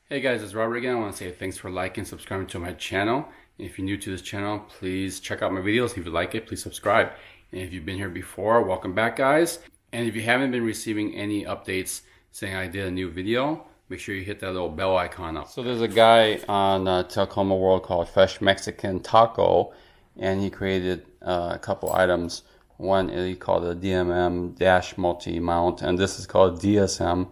Hey guys, it's Robert again. I want to say thanks for liking and subscribing to my channel. And if you're new to this channel, please check out my videos. If you like it, please subscribe. And if you've been here before, welcome back, guys. And if you haven't been receiving any updates saying I did a new video, make sure you hit that little bell icon up. So there's a guy on Tacomaworld called Fresh Mexican Taco, and he created a couple items. One he called a DMM dash multi mount, and this is called DSM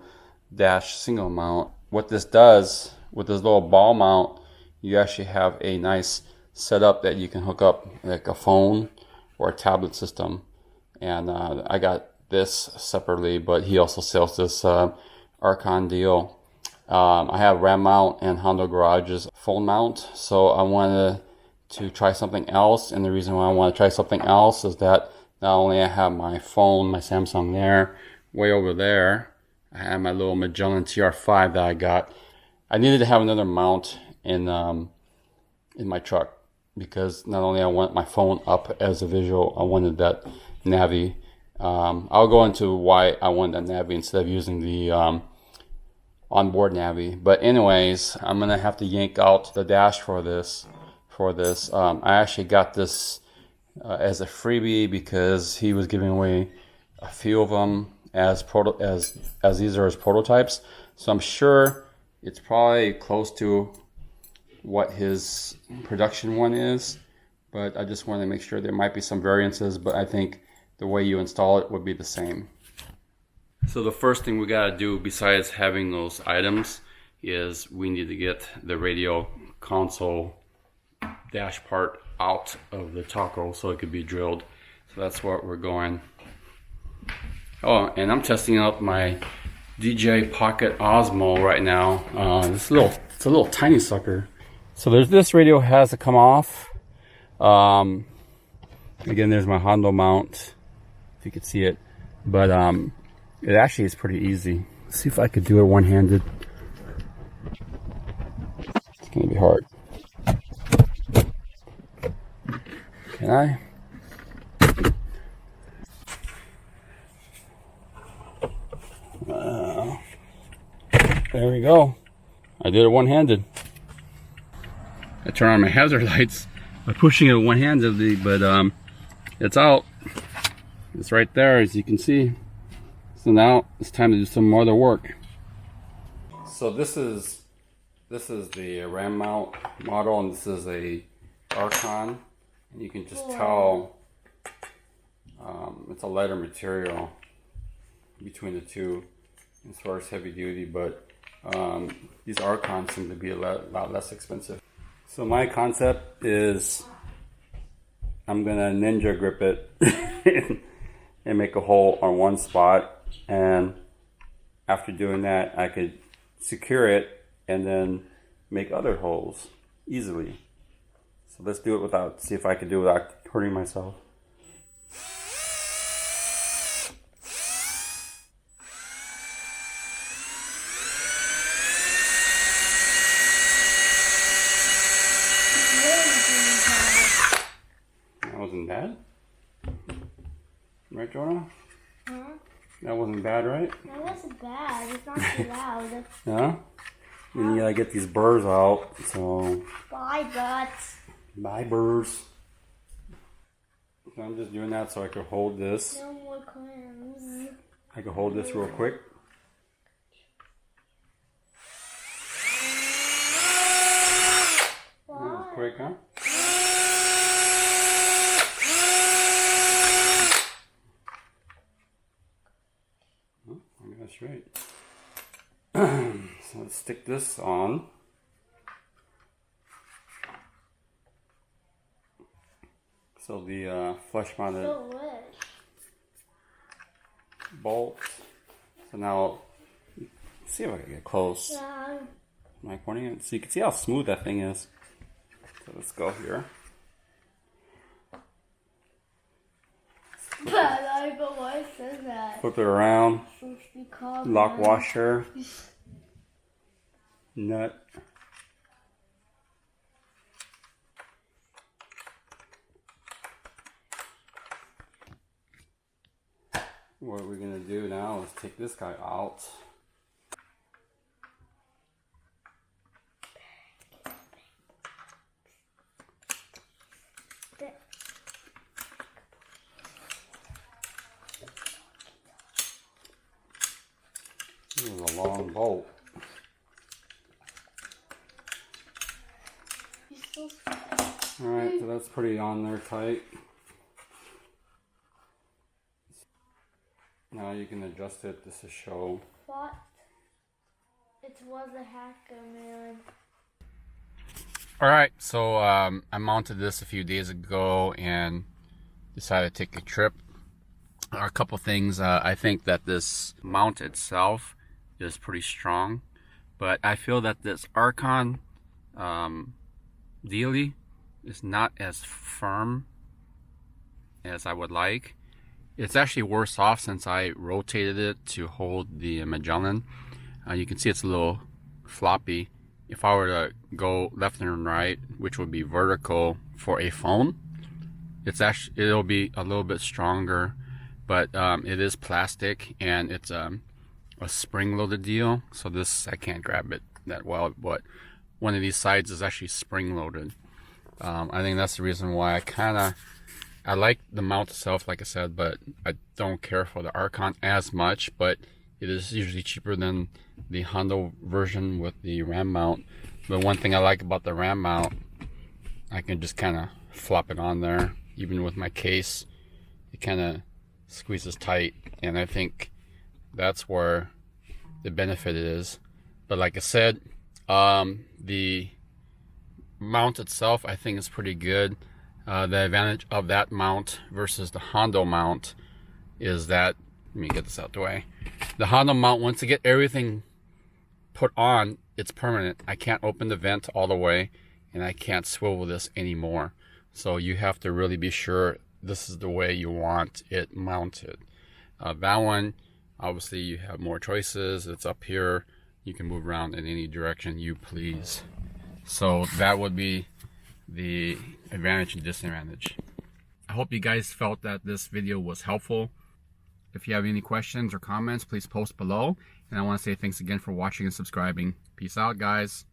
dash single mount. What this does with this little ball mount, you actually have a nice setup that you can hook up like a phone or a tablet system. And I got this separately, but he also sells this Archon deal. I have RAM mount and Hondo Garage's phone mount, so I wanted to try something else. And the reason why I want to try something else is that not only I have my phone, my Samsung there, way over there, I have my little Magellan TR5 that I got. I needed to have another mount in my truck because not only I want my phone up as a visual, I wanted that Navi. I'll go into why I want that Navi instead of using the onboard Navi. But anyways, I'm gonna have to yank out the dash for this. I actually got this as a freebie because he was giving away a few of them as these are his prototypes, so I'm sure it's probably close to what his production one is, but I just want to make sure. There might be some variances, but I think the way you install it would be the same. So the first thing we gotta do besides having those items is we need to get the radio console dash part out of the taco so it could be drilled. So that's what we're going. Oh, and I'm testing out my DJ Pocket Osmo right now. It's a little tiny sucker. So this radio has to come off. Again, there's my Hondo mount, if you could see it. But it actually is pretty easy. Let's see if I could do it one-handed. It's gonna be hard. Can I? There we go. I did it one-handed. I turn on my hazard lights by pushing it one-handedly, but it's out. It's right there, as you can see. So now it's time to do some more of the work. So this is the RAM mount model, and this is a Archon. And you can just tell it's a lighter material between the two as far as heavy duty, but these Archons seem to be a lot less expensive. So my concept is I'm gonna ninja grip it and make a hole on one spot, and after doing that I could secure it and then make other holes easily. So let's do it see if I can do it without hurting myself. That wasn't bad. Right, Jonah? Huh? That wasn't bad, right? That wasn't bad. It's not too loud. Yeah? And you gotta get these burrs out, so... Bye, butts. Bye, burrs. So I'm just doing that so I could hold this. No more clams. I could hold this real quick. That was quick, huh? I got it straight. So let's stick this on. So the flush mounted bolt. So now, see if I can get close. Yeah. Am I pointing it? So you can see how smooth that thing is. So let's go here. But why says that? Flip it around. Lock washer. Nut. What we're going to do now is take this guy out. long bolt. Alright, so that's pretty on there tight. Now you can adjust it just to show. What? It was a hacker, man. Alright, so I mounted this a few days ago and decided to take a trip. A couple things. I think that this mount itself is pretty strong, but I feel that this Archon dealie is not as firm as I would like. It's actually worse off since I rotated it to hold the Magellan. You can see it's a little floppy. If I were to go left and right, which would be vertical for a phone, it'll be a little bit stronger, but it is plastic and it's a spring-loaded deal. So this, I can't grab it that well, but one of these sides is actually spring-loaded. I think that's the reason why I like the mount itself, like I said, but I don't care for the Archon as much, but it is usually cheaper than the Hondo version with the RAM mount. But one thing I like about the RAM mount, I can just kind of flop it on there. Even with my case, it kind of squeezes tight, and I think that's where the benefit is. But like I said, the mount itself I think is pretty good. The advantage of that mount versus the Hondo mount is that, let me get this out the way. The Hondo mount, once you get everything put on, it's permanent. I can't open the vent all the way, and I can't swivel this anymore. So you have to really be sure this is the way you want it mounted. That one, obviously you have more choices. It's up here. You can move around in any direction you please. So that would be the advantage and disadvantage. I hope you guys felt that this video was helpful. If you have any questions or comments, please post below. And I want to say thanks again for watching and subscribing. Peace out, guys.